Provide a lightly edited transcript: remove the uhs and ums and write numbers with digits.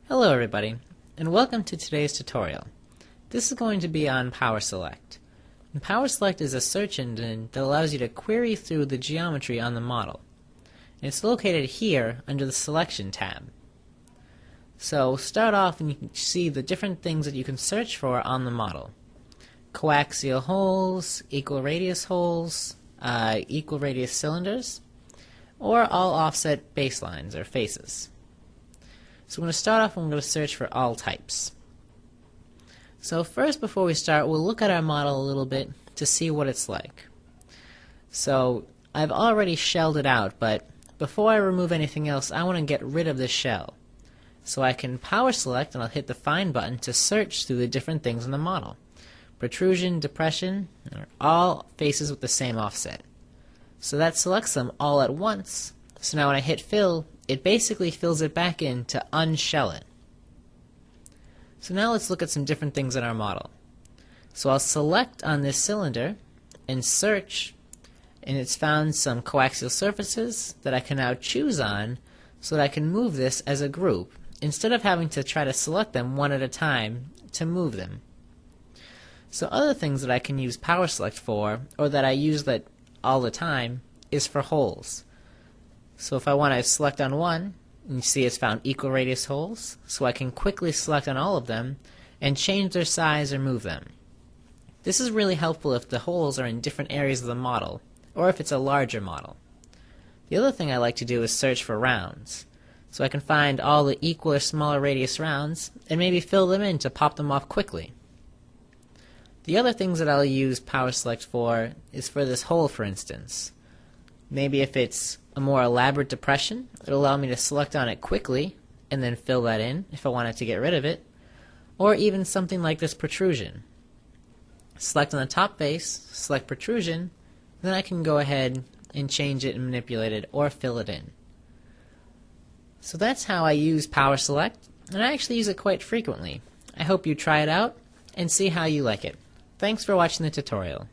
Hello everybody, and welcome to today's tutorial. This is going to be on PowerSelect. And PowerSelect is a search engine that allows you to query through the geometry on the model. And it's located here under the Selection tab. So start off and you can see the different things that you can search for on the model. Coaxial holes, equal radius holes, equal radius cylinders, or all offset baselines or faces. So we're going to start off and we're going to search for all types. So first, before we start, we'll look at our model a little bit to see what it's like. So I've already shelled it out, but before I remove anything else, I want to get rid of this shell. So I can power select and I'll hit the Find button to search through the different things in the model. Protrusion, depression, are all faces with the same offset. So that selects them all at once. So now when I hit Fill, it basically fills it back in to unshell it. So now let's look at some different things in our model. So I'll select on this cylinder and search, and it's found some coaxial surfaces that I can now choose on so that I can move this as a group instead of having to try to select them one at a time to move them. So other things that I can use PowerSelect for, or that I use that all the time, is for holes. So if I want to select on one, and you see it's found equal radius holes, so I can quickly select on all of them and change their size or move them. This is really helpful if the holes are in different areas of the model, or if it's a larger model. The other thing I like to do is search for rounds. So I can find all the equal or smaller radius rounds and maybe fill them in to pop them off quickly. The other things that I'll use PowerSelect for is for this hole, for instance. Maybe if it's a more elaborate depression, it'll allow me to select on it quickly and then fill that in if I wanted to get rid of it. Or even something like this protrusion. Select on the top face, select protrusion, then I can go ahead and change it and manipulate it or fill it in. So that's how I use PowerSelect, and I actually use it quite frequently. I hope you try it out and see how you like it. Thanks for watching the tutorial.